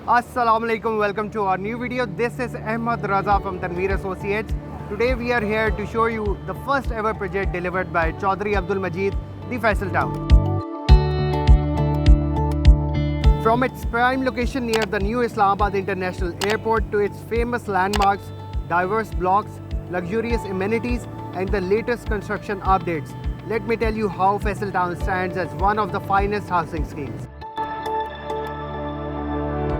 Assalamualaikum, welcome to our new video. This is Ahmad Raza from Tanveer Associates. Today we are here to show you the first ever project delivered by Chaudhry Abdul Majid, the Faisal Town. From its prime location near the new Islamabad International Airport to its famous landmarks, diverse blocks, luxurious amenities and the latest construction updates, let me tell you how Faisal Town stands as one of the finest housing schemes.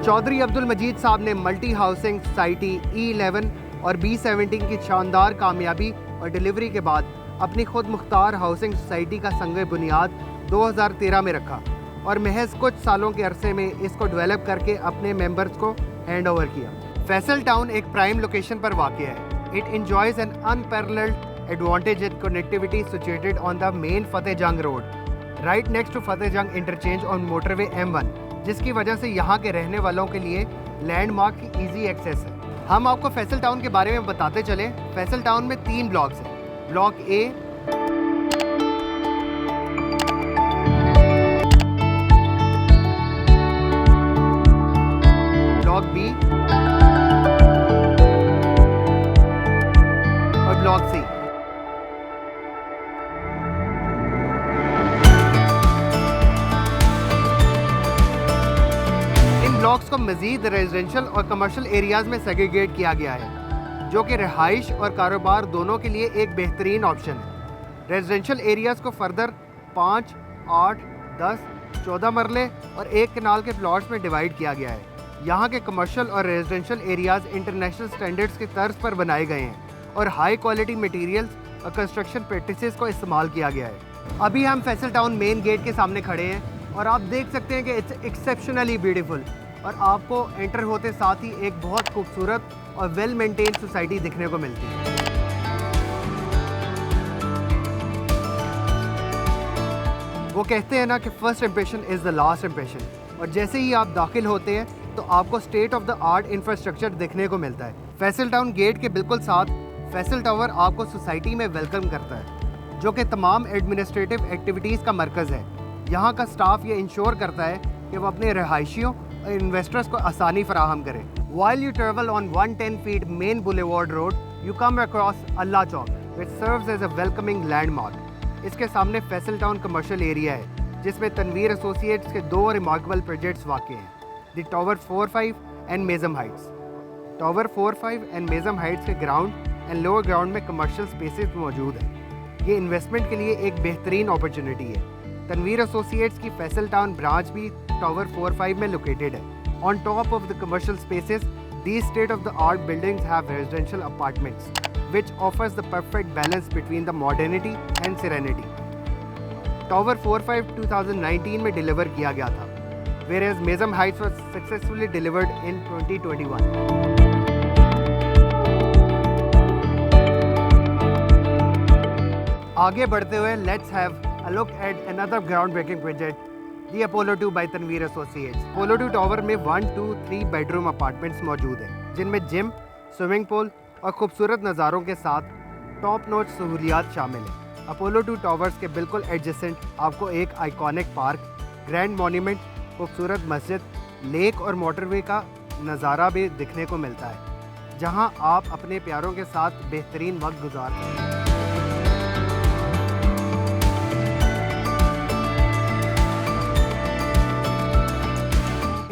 Chaudhary Abdul मजीद साहब ने multi housing society E11 और B17 की शानदार कामयाबी और delivery के बाद अपनी खुद मुख्तार हाउसिंग सोसाइटी का संग बुनियाद 2013 में रखा और महज कुछ सालों के अरसे में इसको डेवलप करके अपने मेंबर्स को हैंड ओवर किया। फैसल टाउन एक प्राइम लोकेशन पर वाक़ है। It enjoys an unparalleled advantage in connectivity situated on the main Fateh Jang Road, right next to Fateh Jang interchange on motorway M1, जिसकी वजह से यहाँ के रहने वालों के लिए लैंडमार्क की इजी एक्सेस है। हम आपको फैसल टाउन के बारे में बताते चले। फैसल टाउन में 3 ब्लॉक्स हैं। ब्लॉक ए, ब्लॉक बी और ब्लॉक सी। ब्लॉक्स को मजीद रेजिडेंशियल और कमर्शियल एरियाज़ में सेग्रीगेट किया गया है, जो कि रिहाइश और कारोबार दोनों के लिए एक बेहतरीन ऑप्शन है। रेजिडेंशियल एरियाज़ को फर्दर 5, 8, 10, 14 मरले और 1 कनाल के प्लॉट्स में डिवाइड किया गया है। यहाँ के कमर्शियल और रेजिडेंशियल एरियाज़ इंटरनेशनल स्टैंडर्ड्स की तर्ज पर बनाए गए हैं और हाई क्वालिटी मटीरियल्स और कंस्ट्रक्शन प्रैक्टिसेस को इस्तेमाल किया गया है। अभी हम फैसल टाउन मेन गेट के सामने खड़े हैं और आप देख सकते हैं कि इट्स एक्सेप्शनली ब्यूटीफुल और आपको एंटर होते साथ ही एक बहुत खूबसूरत और वेल मेंटेन सोसाइटी दिखने को मिलती है। वो कहते हैं ना कि first impression is the last impression, और जैसे ही आप दाखिल होते हैं तो आपको state of the art infrastructure देखने को मिलता है। फैसल टाउन गेट के बिल्कुल साथ फैसल टावर आपको सोसाइटी में वेलकम करता है, जो कि तमाम एडमिनिस्ट्रेटिव एक्टिविटीज़ का मरकज़ है। यहाँ का स्टाफ ये इंश्योर करता है कि वो अपने रहायशियों इन्वेस्टर्स को आसानी फराहम करें। While you travel on 110 feet main boulevard road, you come across Allah Chowk, which serves as a welcoming landmark. इसके सामने फैसल टाउन कमर्शियल एरिया है, जिसमें तनवीर एसोसिएट्स के 2 रिमार्केबल प्रोजेक्ट्स वाक़ हैं, द टावर 45 एंड मेज़म हाइट्स। टावर 45 एंड मेज़म heights के ग्राउंड एंड लोअर ग्राउंड में कमर्शियल स्पेसेस मौजूद हैं। ये इन्वेस्टमेंट के लिए एक बेहतरीन अपॉर्चुनिटी है। तनवीर एसोसिएट्स की फैसल टाउन ब्रांच भी टावर 45 में लोकेटेड है। On top of the commercial spaces, these state-of-the-art buildings have residential apartments, which offers the perfect balance between the modernity and serenity. Tower 45 2019 में डिलीवर किया गया था, whereas Mezam Heights was successfully delivered in 2021. आगे बढ़ते हुए, let's have a look at another groundbreaking project, The Apollo 2 by Tanveer Associates. Apollo 2 tower में 1, 2, 3 bedroom apartments मौजूद हैं, जिनमें जिम, स्विमिंग पूल और खूबसूरत नज़ारों के साथ टॉप नॉच सहूलियात शामिल हैं। अपोलो 2 टावर्स के बिल्कुल एडजेसेंट आपको एक आइकॉनिक पार्क, ग्रैंड मॉन्यूमेंट, खूबसूरत मस्जिद, लेक और मोटरवे का नज़ारा भी दिखने को मिलता है, जहां आप अपने प्यारों के साथ बेहतरीन वक्त गुजार सकते हैं।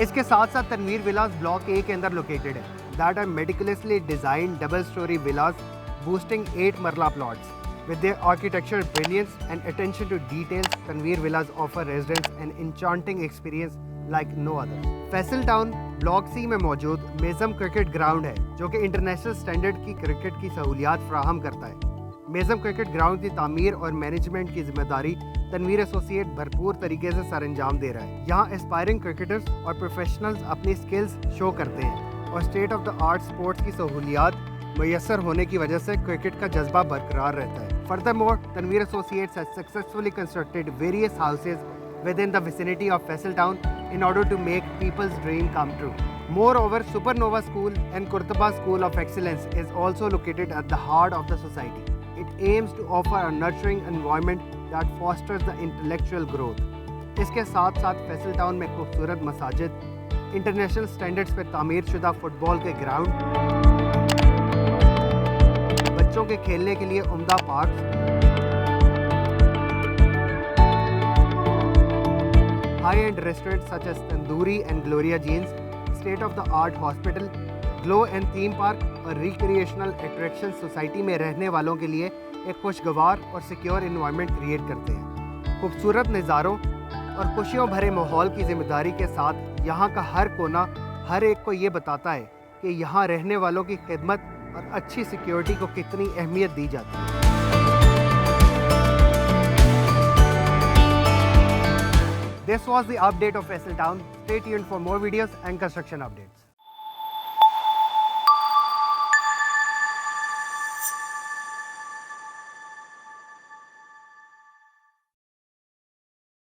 इसके साथ साथ तनवीर विलास ब्लॉक ए के अंदर लोकेटेड है, that are meticulously design double storey villas boosting 8 marla plots. With their architectural brilliance and attention to details, Tanveer Villas offer residents an enchanting experience like no other. Faisal Town block C में मौजूद मेज़म cricket ground है, जो कि international standard की cricket की सहूलियात फराहम करता है। मेज़म क्रिकेट ग्राउंड की तामीर और मैनेजमेंट की जिम्मेदारी तनवीर एसोसिएट भरपूर तरीके से सरअंजाम दे रहा है। यहाँ एस्पायरिंग क्रिकेटर्स और प्रोफेशनल्स अपनी स्किल्स शो करते हैं और state of the art sports की सहूलियात मैसर होने की वजह से क्रिकेट का जज्बा बरकरार रहता है। Furthermore, Tanveer Associates has successfully constructed various houses within the vicinity of Faisal Town in order to make people's dream come true. Moreover, Supernova School and Kurtaba School of Excellence is also located at the heart of the society. It aims to offer a nurturing environment that fosters the intellectual growth. इसके साथ साथ Faisal town में खूबसूरत मसाजिद, international standards पर तामीर शुदा football के ground, बच्चों के खेलने के लिए उम्दा park, high end restaurant such as tandoori and Gloria Jeans, state of the art hospital, glow and theme park और रिक्रिएशनल अट्रैक्शन सोसाइटी में रहने वालों के लिए एक खुशगवार और सिक्योर इन्वायरमेंट क्रिएट करते हैं। खूबसूरत नज़ारों और खुशियों भरे माहौल की जिम्मेदारी के साथ यहाँ का हर कोना हर एक को ये बताता है कि यहाँ रहने वालों की खिदमत और अच्छी सिक्योरिटी को कितनी अहमियत दी जाती है। This was the update of Faisal Town. Stay tuned for more videos and construction updates.